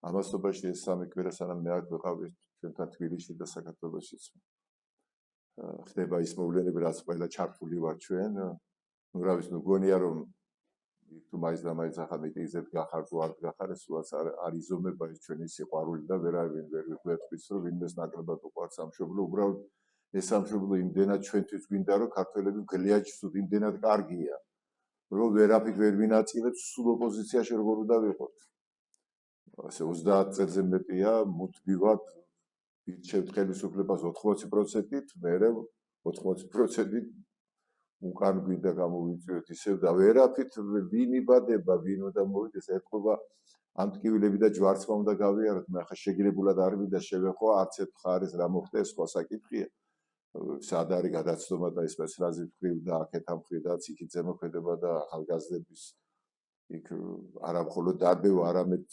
ამასობაში ეს სამი კვირა სანამ მე აქ ვიყავი ჩვენთან თბილისში და საქართველოშიც ხდება ის მოვლენები, რაც ყველა ჩართული ვარ ჩვენ. ნუ რა ვიცი, ნუ გონია რომ თუ მაინც და მაინც ახლა მიტინგზე გახარ თუ არ გახარ, ეს სულაც არ იზომება ის ჩვენი სიყვარული და ვერავინ ვერ გვეტყვის რომ ვინმეს ნაკლებად უყვარს სამშობლო. უბრალოდ ეს სამშობლო იმდენად ჩვენთვის გვინდა რომ ქართველები გლიაჯს იმდენად კარგია, რომ ვერაფრით ვერ ვინაწილებს სულ ოპოზიციაში როგორ უნდა ვიყოთ. ასე 30 წელზე მეტია მუდმივად ვირჩევთ ხელისუფლებას 80%-ით, მერე 80%-ით უკან გვინდა გამოვიწვიოთ ისევ და ვერაფრით ვინ იბადება, ვინ უნდა მოვიდეს, ეთქობა ამ ტკივილები და ჯვარცმა უნდა გავიაროთ. მე ახლა შეგირებულად არ მინდა შევეხო, არც ერთ მხარეს რა მოხდა, ეს სხვა საკითხია. სად არის გადაცდომა და ეს სპეციალიზი მხრივ და აქეთ ამ მხრიდაც იქით ზემოქმედება და ახალგაზრდების იქ არა მხოლოდ დარბევა, არამედ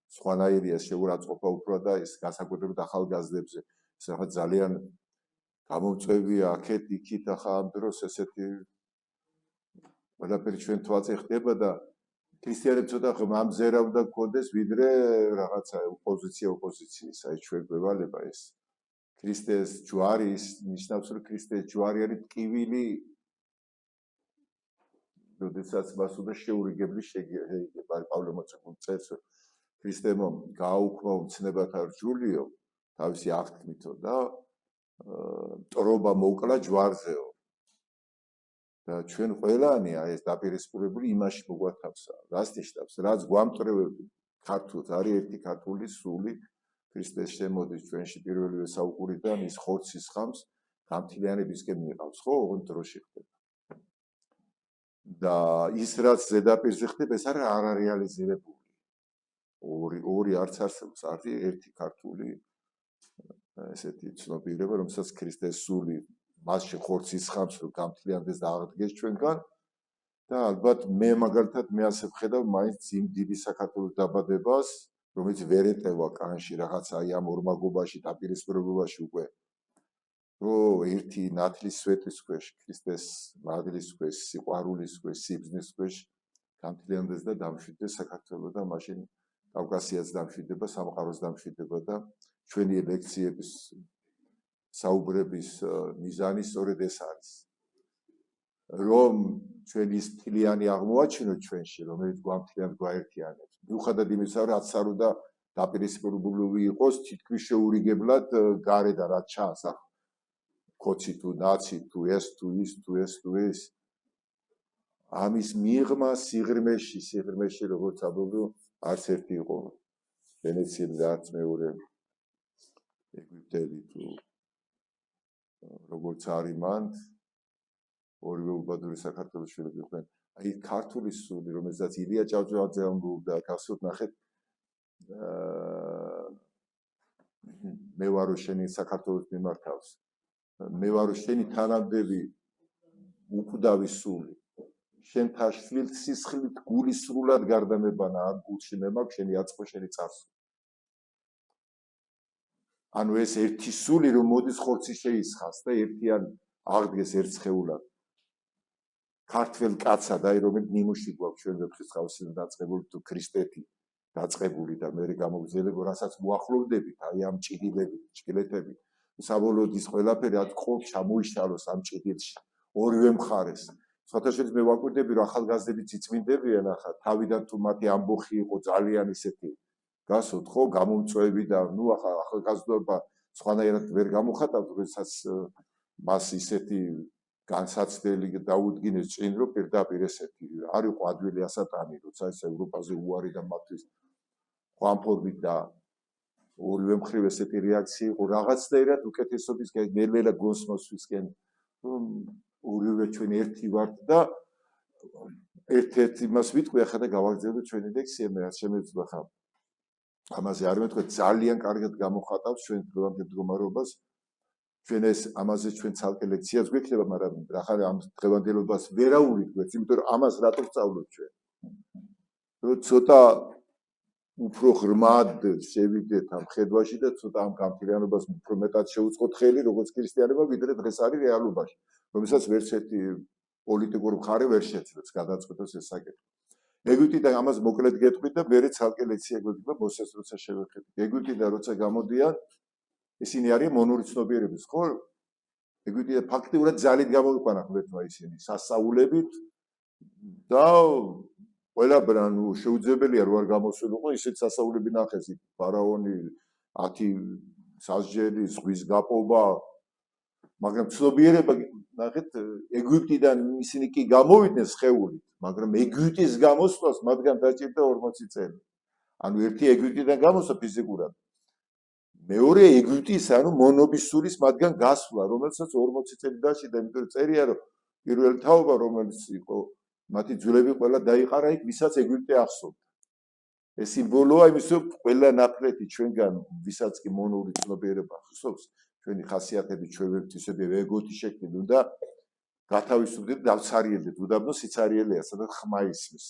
სხვანაირია შეურაცხყოფა უფრო და ეს განსაკუთრებით ახალგაზრდებზე. ეს ახლა ძალიან გამომწვევია აქეთ იქით ახლა ამ დროს ესეთი ყველაფერი ჩვენ თვალწინ ხდება და ქრისტიანებს ცოტა მამზერა უნდა გქონდეს ვიდრე რაღაცა ოპოზიციის, აი ჩვენ გვევალება ეს ქრისტეს ჯვარი ის ნიშნავს რომ ქრისტეს ჯვარი არის ტკივილი როდესაც მას უნდა შეურიგებლი შეგება პავლე მოციქული წერს ქრისტემო გააუქმა უმცნებათა რჯულიო თავისი აღთქმითო და მტრობა მოკლა ჯვარზეო და ჩვენ ყველანი ეს დაპირისპირებული იმაში მოგვათავსა რას ნიშნავს რაც გვამტრევები ქართულს არის ერთი ქართული სული ქრისტეს შემოდის ჩვენში პირველივე საუკუნიდან ის ხორცის ხამს გამთილიანებისკენ მიიღავს ხო ოღონდ დროში ხდება და ის რაც ზედაპირზე ხდება ეს არის არარეალიზირებული ორი არც არსებობს არის ერთი ქართული ესეთი ცნობიერება რომელსაც ქრისტეს სული მასში ხორცის ხამს რომ გამთლიანდეს და აღდგეს ჩვენგან და ალბათ მე მაგალითად მე ასე ვხედავ მაინც იმ დიდი საქართველოს დაბადებას რომელიც ვერ ეტევა კანში რაღაცა აი ამ ორმაგობაში დაპირისპირებაში უკვე რომ ერთი ნათლის სვეტის ქვეშ ქრისტეს მადლის ქვეშ სიყვარულის ქვეშ სიბზნის ქვეშ გამთლიანდეს და დამშვიდდეს საქართველოს და მაშინ კავკასიაც დამშვიდება სამყაროს დამშვიდება და ჩვენი ლექციების საუბრების მიზანი სწორედ ეს არის რომ ჩვენი ის მთლიანი აღმოაჩინოთ ჩვენში რომელიც გვამთლიანად გვაერთიანებს მიუხედავად იმისა რომ რაც არ უნდა დაპირისპირებული იყოს თითქმის შეურიგებლად გარედან რაც ჩანს ახლა კოცი თუ ნაცი თუ ეს თუ ის თუ ეს თუ ეს ამის მიღმა სიღრმეში როგორც ამბობენ არც ერთი იყო ვენეციელი და არც მეორე ეგვიპტელი თუ როგორც არის მან ორივე უბადური საქართველოს შვილები იყვნენ აი ქართული სული რომელსაც ილია ჭავჭავაძე ამბობდა გასულ ნახეთ მე ვარო შენი საქართველოს მიმართავს მე ვარო შენი თანამდები უკვდავი სული შენ თაშვილ სისხლით გულისრულად გარდამებანა ამ გულში მე მაქვს შენი აწყო შენი წარსული ანუ ეს ერთი სული რომ მოდის ხორცი შეისხას და ერთიან აღდგეს ერთხეულად ქართველ კაცად აი რომელიც ნიმუში გვაქვს ჩვენ ვეფხისტყაოსნიდან დაწყებული თუ ქრისტეთი დაწყებული და მე გამოგზელებო რასაც მოახლოვდებით აი ამ ჭილეთები საბოლოოდ ის ყველაფერი აქ ყოლ ჩამოიშალოს ამ ჭილეთში ორივე მხარეს სხვათაშორის მე ვაკვირდები რომ ახალგაზრდები წიწმინდებიან ახლა თავიდან თუ მათი ამბოხი იყო ძალიან ისეთი გასოთ ხო გამომწვევი და ნუ ახლა ახალგაზრდობა სხვანაირად ვერ გამოხატავთ როდესაც მას ისეთი განსაცდელი დაუდგინეს წინ რომ პირდაპირ ესეთი არ იყო ადვილი ასატანი როცა ეს ევროპაზე უარი და მათთვის ხვამფორმით და ორივე მხრივ ესეთი რეაქცია იყო რაღაცნაირად უკეთესობისკენ ნელ-ნელა გონს მოსვისკენ ორივე ჩვენ ერთი ვართ და ერთ-ერთი მას ვიტყვი ახლა და გავაგრძელებთ ჩვენი ლექსია მე რაც შემეძლო ხა ამაზე არ მეთქვა ძალიან კარგად გამოხატავს ჩვენ დღევანდელ მდგომარეობას ჩვენ ეს ამაზე ჩვენ ცალკე ლექციაც გვექნება მაგრამ ახლა ამ დღევანდელობას ვერაუნით გვეც იმიტომ რომ ამას რატო ვსწავლობთ ჩვენ რომ ცოტა უფრო ღრმად შევიდეთ ამ ხედვაში და ცოტა ამ გამთლიანებას უფრო მეტად შევუწყოთ ხელი როგორც ქრისტიანობა ვიდრე დღეს არის რეალობაში რომელსაც ვერც ერთი პოლიტიკური მხარე ვერ შეძლებს გადაწყვეტოს ეს საკითხი ეგვიპტიდან ამას მოკლედ გეტყვით და მერე ცალკე ლექცია გვექნება მოსეს როცა შევეხედოთ. ეგვიპტიდან როცა გამოდიან, ისინი არიან მონური ცნობიერების, ხო? ეგვიპტიდან ფაქტიურად ძალით გამოიყვანა ღმერთმა ისინი სასწაულებით და ყველაბრან შეუძლებელია რო არ გამოსულიყო ისეთ სასწაულები ნახეს იქ ფარაონი 10 სასჯელი ზღვის გაპობა მაგრამ ცნობიერება ნახეთ ეგვიპტიდან ისინი კი გამოვიდნენ სხეულით მაგრამ ეგვიპტის გამოსვლას მათგან დაჭირდა 40 წელი ანუ ერთი ეგვიპტიდან გამოსვა ფიზიკურად მეორე ეგვიპტის ანუ მონობის სულის მათგან გასვლა რომელსაც 40 წელი დაჭირდა იმიტომ რომ წერია რომ პირველი თაობა რომელიც იყო მათი ძვლები ყველა დაიყარა იქ ვისაც ეგვიპტე ახსოვდა ეს სიმბოლოა იმის რომ ყველა ნაკლეთი ჩვენგან ვისაც კი მონური ცნობიერება ახსოვს ჩვენი ხასიათები ჩვენებთვისები ეგოთი შექმნით უნდა გათავისუფლდეთ დავცარიელდეთ უდაბნო სიცარიელეა სადაც ხმა ისმის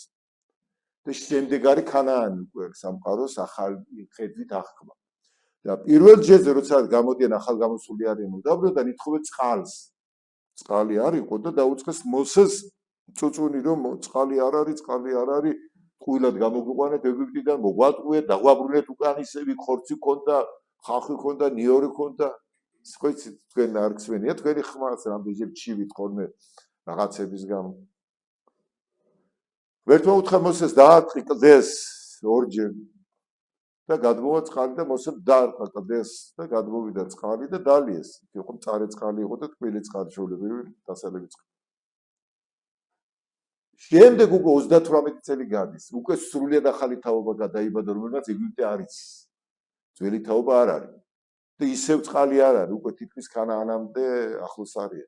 და შემდეგ არის ქანაანი უკვე სამყაროს ახალი ხედვით აღქმა და პირველ ჯერზე როცა გამოდიან ახალგამოსული არიან უდაბნოდან ითხოვენ წყალს წყალი არ იყო და დაუწყეს მოსეს წუწუნი რომ წყალი არ არის ტყუილად გამოგვიყვანეთ ეგვიპტიდან მოგვატყუეთ დაგვაბრუნეთ უკან ისევ ხორცი ქონდა ხალხი ქონდა ნიორი ქონდა სწორედ თქვენ არ გსვენია თქვენი ხმაც რამდენჯერ ჩივით ხოლმე რაღაცების გამო ვერთმა უთხრა მოსეს დაარტყი კლდეს ორჯერ და გადმოვა წყალი და მოსემ დაარტყა კლდეს და გადმოვიდა წყალი და დალიეს იყო მწარე წყალი იყო და თბილი წყალი შეუძლებელი დასალევი წყალი შემდეგ უკვე 38 წელი გადის უკვე სრულიად ახალი თაობა გადაიბადა რომელსაც ეგვიპტე არ იცის ძველი თაობა არ არის და ისევ წყალი არ არის უკვე თითქმის ქანაანამდე ახლოს არის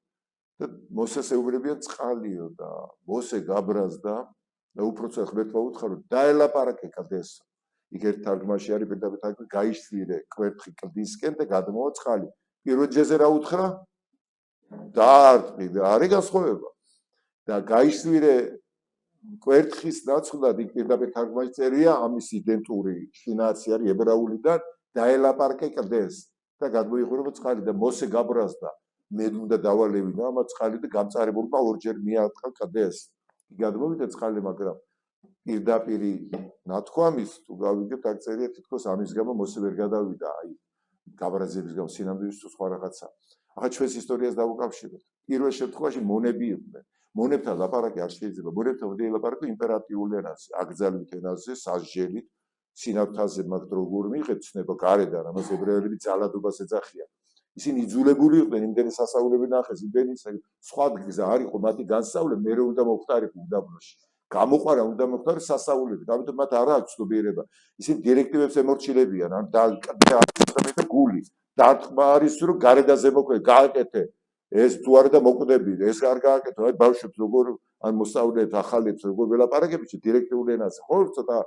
და მოსეს ეუბნებიან წყალიო და მოსე გაბრაზდა და უпроцент ღმერთმა უთხრა რომ დაელაპარაკე კლდეს იქ ერთ თარგმანში არის პირდაპირ თარგმანი გაიშლირე კვერთხი კლდისკენ და გადმოვა წყალი პირველ ჯერზე რა უთხრა დაარტყი და არის განსხვავება და გაიშლირე კვერთხის ნაცვლად იქ პირდაპირ თარგმანში წერია ამის იდენტური შინაარსი არის ებრაულიდან დაელაპარაკე კლდეს და გადმოიხურება წყალი და მოსე გაბრაზდა მე უნდა დავალევინო ამ წყალი და გამწარებულმა ორჯერ მიარტყა კლდეს გადმოვიდა წყალი მაგრამ პირდაპირ ნათქვამის თუ გავიგებთ აქ წერია თითქოს ამის გამო მოსე ვერ გადავიდა აი გაბრაზების გამო სინამდვილეში თუ სხვა რაღაცა ახლა ჩვენს ისტორიას დავუკავშიროთ პირველ შემთხვევაში მონები იყვნენ მონებთან ლაპარაკი არ შეიძლება მონებთან უნდა ელაპარაკო იმპერატიული ენაზე აკრძალვით ენაზე სასჯელით სინავთაზე მათ როგორ მიიღეთ ცნება გარედან ამას ებრაელები ძალადობას ეძახიან ისინი იძულებული იყვნენ იმდენი სასწაულები ნახეს იმდენი სხვა გზა არ იყო მათი განსწავლე მე უნდა მოხდარიყო უდაბნოში გამოყარა უნდა მოხდარიყო სასწაულები ამიტომ მათ არ აქვს ცნობიერება ისინი დირექტივებს ემორჩილებიან ან და გული დარტყმა არის რომ გარედაზე მოკვე გააკეთე ეს თუ არა და მოკვდები ეს არ გააკეთო აი ბავშვებს როგორ ან მოსწავლეებს ახალებს როგორ ველაპარაკებთ დირექტიული ენაზე ხო ცოტა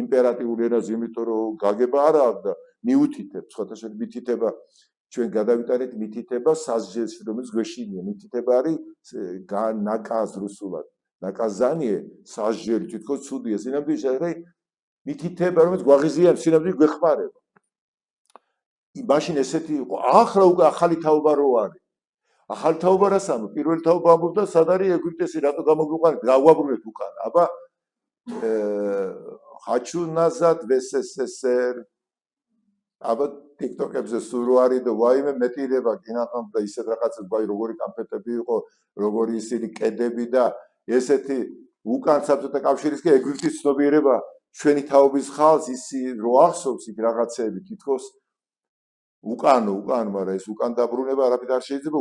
იმპერატიული ენაზე იმიტომ რომ გაგება არ აქვს და მიუთითებს ხოთა შეიძლება მითითება ჩვენ გადავიტანეთ მითითება სასჯელში რომელიც გვეშინია მითითება არის ნაკაზ რუსულად ნაკაზანიე სასჯელი თითქოს ცუდია სინამდვილეში არის მითითება რომელიც გვაღიზიანებს სინამდვილეში გვეხმარება მაშინ ესეთი იყო ახლა უკვე ახალი თაობა რო არის ახალი თაობა რასამო პირველი თაობა ამბობდა სად არის ეგვიპტესი რატო გამოგვიყვანეთ გავაბრუნეთ უკან აბა хочу назад в СССР აბა TikTok-ებზე სულ რო არის და ვაიმე მეტირება გინახავთ და ისეთ რაღაცებს ვაი როგორი კამპეტები იყო როგორი ისინი კედები და ესეთი უკან საბჭოთა კავშირის კი ეგვიპტის ცნობიერება ჩვენი თაობის ხალხს ისი რო ახსოვს იქ რაღაცები თითქოს უკან მაგრამ ეს უკან დაბრუნება არაფერ არ შეიძლება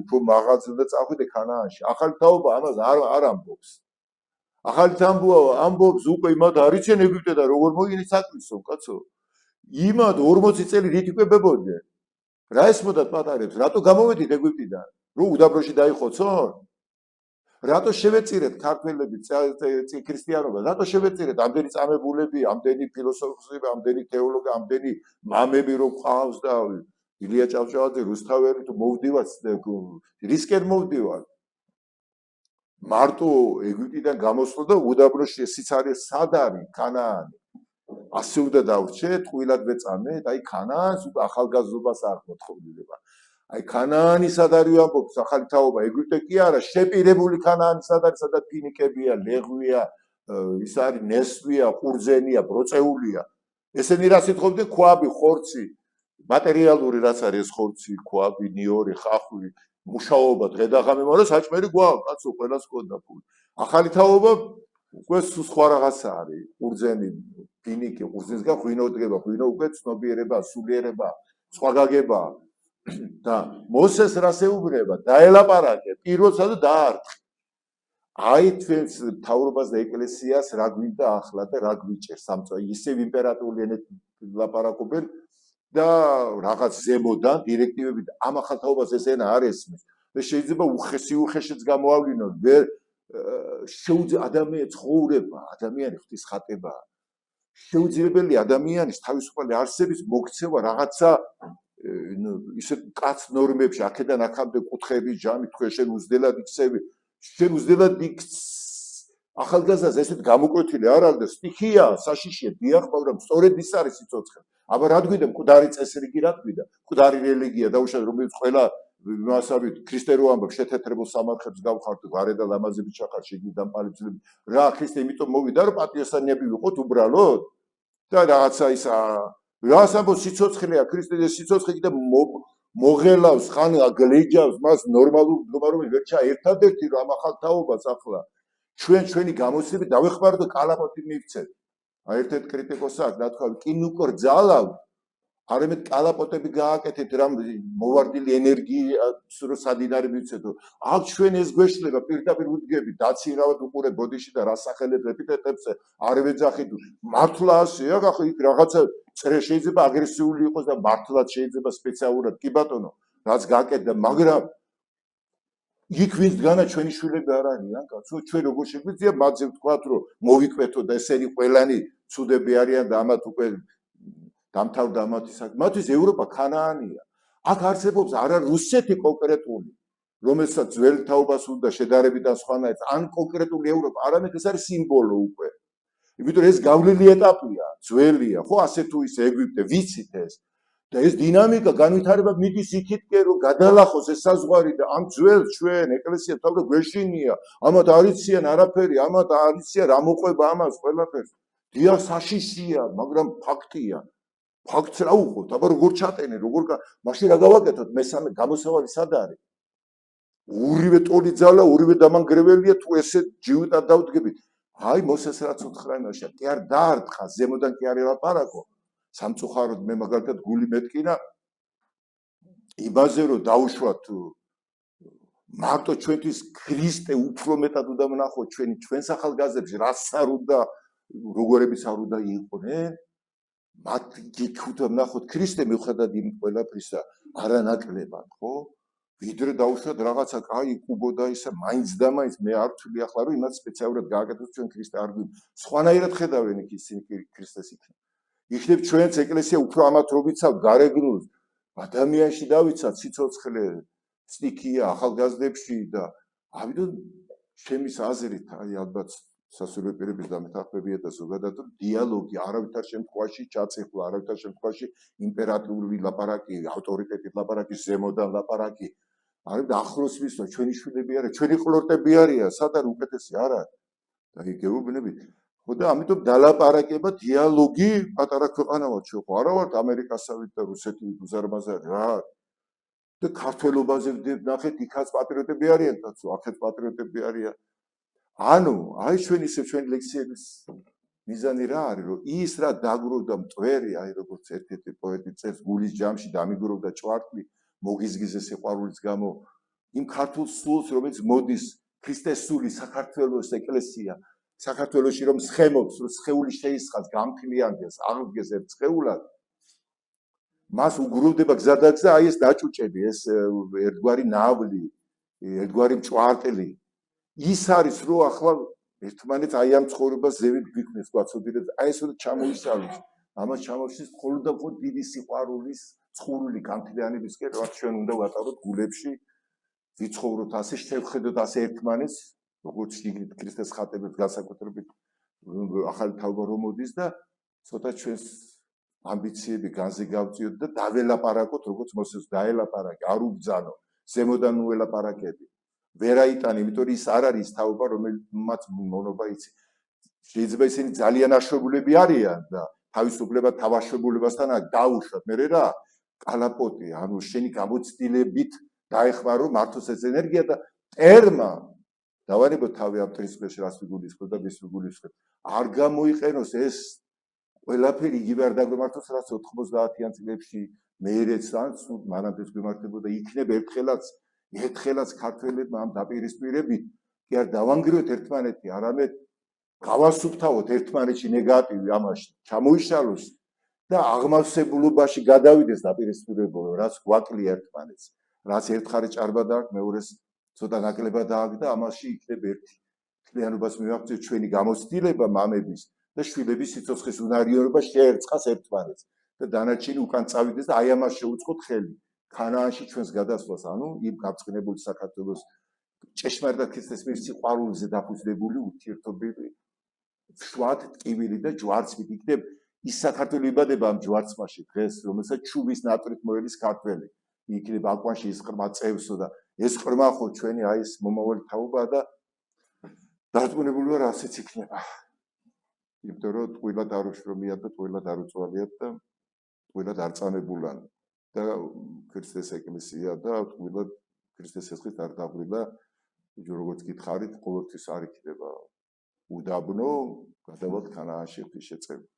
უფრო მაღალზე და წახვიდე ქანაანში ახალი თაობა ამას არ ამბობს ახალი თაობა ამბობს უკვე იმათ არიცენ ეგვიპტედან როგორ მოიგინეთ საკრისო კაცო იმათ 40 წელი რით იკვებებოდნენ რა ესმოდათ პატარებს რატო გამოვედით ეგვიპტიდან რომ უდაბნოში დაიხოცონ რატო შევეწირეთ ქართველები ქრისტიანობა რატო შევეწირეთ ამდენი წამებულები ამდენი ფილოსოფოსები ამდენი თეოლოგი ამდენი მამები რო ყავს და ილია ჭავჭავაძე რუსთაველი თუ მოვდივართ რისკენ მოვდივართ მარტო ეგვიპტიდან გამოსვლა და უდაბნოში სიცარიე სად არის ქანაანი ასე უნდა დავრჩეთ ტყუილად ვეწამეთ აი ქანაანს უკვე ახალგაზრდობას არ მოთხოვდება აი ქანაანი სად არის ამბობს ახალი თაობა ეგვიპტე კი არა შეპირებული ქანაანი სად არის სადაც ფინიკებია ლეღვია ის არის ნესვია, ყურძენია, ბროწეულია. ესენი რა სიტყვობდნენ? ქვაბი, ხორცი, მატერიალური რაც არის ხორცი, ქვაბი, ნიორი, ხახვი, მუშაობა, დღე და ღამე, მაგრამ საჭმელი გვაქვს, კაცო, ყველას ჰქონდა ფული. ახალი თაობა უკვე სხვა რაღაცა არის, ყურძენი, ფინიკი, ყურძენისგან ღვინო დგება, ღვინო უკვე ცნობიერება, სულიერება, სხვა გაგება. და მოსეს რას ეუბნება? დაელაპარაკე პირველსა და დაარტყე. აი თქვენს მთავრობას და ეკლესიას რა გვინდა ახლა და რა გვიჭერს სამწო ისევ იმპერატორული ენით ლაპარაკობენ და რაღაც ზემოდან დირექტივებით ამ ახალ თაობას ეს ენა არ ესმის და შეიძლება უხეშიც გამოავლინონ ვერ შეუძლია ადამიანი ცხოვრება ადამიანი ღვთის ხატებაა შეუძლებელი ადამიანის თავისუფალი არსების მოქცევა რაღაცა ისე კაც ნორმებში აქედან აქამდე კუთხეების ჯამი თქვენ შენ უძდელად იქცევი შენ უძდელად ახალგაზრდას ესეთ გამოკვეთილი არ არის და სტიქია საშიშია დიახ მაგრამ სწორედ ის არის სიცოცხლე აბა რა გვიდა მკვდარი წესრიგი რა გვიდა მკვდარი რელიგია დაუშვათ რომელიც ყველა მასავით ქრისტე რო ამბობ შეთეთრებულ სამარხებს გავხართ ვარე და ლამაზები ჩახარ შეგიდან პალიფლები რა ქრისტე იმიტომ მოვიდა რომ პატრიოტები ვიყოთ უბრალოდ და რაღაცა ის რას ამბობ სიცოცხლეა ქრისტეს სიცოცხლე კიდე მოღელავს ხან გლეჯავს მას ნორმალურ მდგომარეობაში ვერ ჩა ერთადერთი რომ ამ ახალ თაობას ახლა ჩვენი გამოცდები დავეხმაროთ და კალაპოტი მივცეთ აი ერთ-ერთ კრიტიკოსს აქვს ნათქვამი კი ნუ კრძალავ არამედ კალაპოტები გააკეთეთ რამ მოვარდილი ენერგია რო სადინარი მივცეთო აქ ჩვენ ეს გვეშლება პირდაპირ უდგები დაცინავად უყურე ბოდიში და რასახელებ ეპიტეტებზე არ ვეძახით მართლა ასეა ახლა იქ რაღაცა წრე შეიძლება აგრესიული იყოს და მართლაც შეიძლება სპეციალურად კი ბატონო რაც გააკეთდა მაგრამ იქ ვინც დგანა ჩვენი შვილები არ არიან კაცო ჩვენ როგორ შეგვიძლია მათზე ვთქვათ რომ მოვიკვეთო და ესენი ყველანი ცუდები არიან და ამათ უკვე დამთავრდა ამათი საქმე მათთვის ევროპა ქანაანია აქ არსებობს არა რუსეთი კონკრეტული რომელსაც ძველი თაობას უნდა შედარებიდან სხვანაირად ან კონკრეტული ევროპა არამედ ეს არის სიმბოლო უკვე იმიტომ ეს გავლილი ეტაპია ძველია ხო ასე თუ ის ეგვიპტე ვიცით ეს და ეს დინამიკა განვითარება მიდის იქითკენ რომ გადალახოს ეს საზღვარი და ამ ძველ ჩვენ ეკლესია თავი გვეშინია ამათ არიციან არაფერი ამათ არიციან რა მოყვება ამას ყველაფერს დიახ საშიშია მაგრამ ფაქტია ფაქტს რა უყოთ აბა როგორ ჩატენე როგორ მაშინ რა გავაკეთოთ მესამე გამოსავალი სად არის ორივე ტოლი ძალა ორივე დამანგრეველია თუ ესე ჯიუტად დავდგებით აი მოსეს რაც უთხრა იმაში კი არ დაარტყა ზემოდან კი არ ელაპარაკო სამწუხაროდ მე მაგალითად გული მეტკინა იმაზე რომ დაუშვათ მარტო ჩვენთვის ქრისტე უფრო მეტად უნდა ვნახოთ ჩვენს ახალგაზრდებს რაც არ უნდა როგორებიც არ უნდა იყვნენ მათ იქ უნდა ვნახოთ ქრისტე მიუხედავად იმ ყველაფრისა არანაკლებად ხო ვიდრე დაუშვათ რაღაცა კაი კუბოდა ისა მაინც და მაინც მე არ ვთვლი ახლა რომ იმათ სპეციალურად გააკეთოს ჩვენ ქრისტე არ გვი სხვანაირად ხედავენ იქ ისინი ქრისტეს იქნება იქნებ ჩვენც ეკლესია უფრო ამათ რო ვიცავთ გარეგნულს ადამიანში დავიცავთ სიცოცხლე სტიქია ახალგაზრდებში და ამიტომ ჩემის აზრით აი ალბათ სასულიერო პირების დამეთანხმებია და ზოგადად დიალოგი არავითარ შემთხვევაში ჩაწიფლა არავითარ შემთხვევაში იმპერატორული ლაპარაკი ავტორიტეტით ლაპარაკი ზემოდან ლაპარაკი არის და ახლოს ვისვა ჩვენი შვილები არა ჩვენი ყლორტები არიან სად არის უკეთესი არა და გეუბნებით ხო და ამიტომ დალაპარაკება დიალოგი პატარა ქვეყანავა ჩვენ ხო არა ვართ ამერიკასავით და რუსეთით უზარმაზარი რა და ქართველობაზე ვნახეთ იქაც პატრიოტები არიან კაცო აქეთ პატრიოტები არიან ანუ აი ჩვენ ისე ჩვენი ლექციების მიზანი რა არის რომ ის რა დაგროვდა მტვერი აი როგორც ერთ-ერთი პოეტი წერს გულის ჯამში დამიგროვდა ჭვარტლი მოგიზგიზე სიყვარულის გამო იმ ქართულ სულს რომელიც მოდის ქრისტეს სული საქართველოს ეკლესია საქართველოში რომ სხემობს რომ სხეული შეისხას გამფლიანდეს აღდგეს ერთ სხეულად მას უგროვდება გზადაგზა აი ეს დაჭუჭები ეს ერთგვარი ნავლი ერთგვარი მჭვარტლი ის არის რომ ახლა ერთმანეთს აი ამ ცხოვრებას ზევით გვიქმნის გვაცოდინებს აი ეს უნდა ჩამოისწავლოს ამას ჩამოვშლის მხოლოდ და მხოლოდ დიდი სიყვარულის ცხურული გამფლიანებისკენ რაც ჩვენ უნდა ვატაროთ გულებში ვიცხოვროთ ასე შევხედოთ ასე ერთმანეთს როგორც შიგნით ქრისტეს ხატებებს განსაკუთრებით ახალი თაობა რომ მოდის და ცოტა ჩვენს ამბიციები განზე გავწიოთ და დაველაპარაკოთ როგორც მოსეს დაელაპარაკე არ უბძანო ზემოდან უელაპარაკები ვერ აიტანი იმიტომ რომ ის არ არის თაობა რომელიც მონობა იცი შეიძლება ისინი ძალიან აშვებულები არიან და თავისუფლება თავაშებულებასთან დაუშვათ. მე რა კალაპოტი, ანუ შენი გამოცდილებით დაეხმარო მართოს ეს ენერგია და ტერმა დავარებო თავი ამ პრინციპში რას ვიგულისხმებ და ვის ვიგულისხმებ. არ გამოიყენოს ეს ყველაფერი იგივე არ დაგვემართოს რაც 90-იან წლებში მეერეც ან მანამდეც გვემართებოდა იქნებ ერთხელაც ქართველებმა ამ დაპირისპირებით კი არ დავანგრიოთ ერთმანეთი, არამედ გავასუფთავოთ ერთმანეთში ნეგატივი ამაში, ჩამოიშალოს და აღმავსებლობაში გადავიდეს დაპირისპირებულო, რაც გვაკლია ერთმანეთს, რაც ერთხარი ჭარბა დააქვს, მეორეს ცოტა ნაკლებად დააქვს და ამაში იქნებ ერთი მთლიანობას მივაღწევთ ჩვენი გამოცდილება მამების და შვილების სიცოცხლის უნარიანობა შეერწყას ერთმანეთს და დანარჩენი უკან წავიდეს და აი ამას შეუწყოთ ხელი ქანაანში ჩვენს გადასვლას, ანუ იმ გაწყინებული საქართველოს ჭეშმარიტად ქრისტეს მიერ სიყვარულზე დაფუძნებული ურთიერთობები შუად ტკივილი და ჯვარცმით იქნებ ის საქართველო იბადება ამ ჯვარცმაში დღეს, რომელსაც ჩუბის ნატრით მოელის ქართველი. იქნებ აკვანში ის ყრმა წევსო და ეს ყრმა ხო ჩვენი აი ეს მომავალი თაობაა და დარწმუნებული ვარ ასეც იქნება. იმიტომ რომ ტყუილად არ უშრომიათ და ტყუილად არ უწვალიათ და ტყუილად არ წამებულან და ქრისტეს ეკლესია და ტყუილად ქრისტეს სესხით არ დაღვილა, როგორც გითხარით, ყოველთვის არ იქნება უდაბნო გადავალთ ქანაანში ღვთის შეწევით.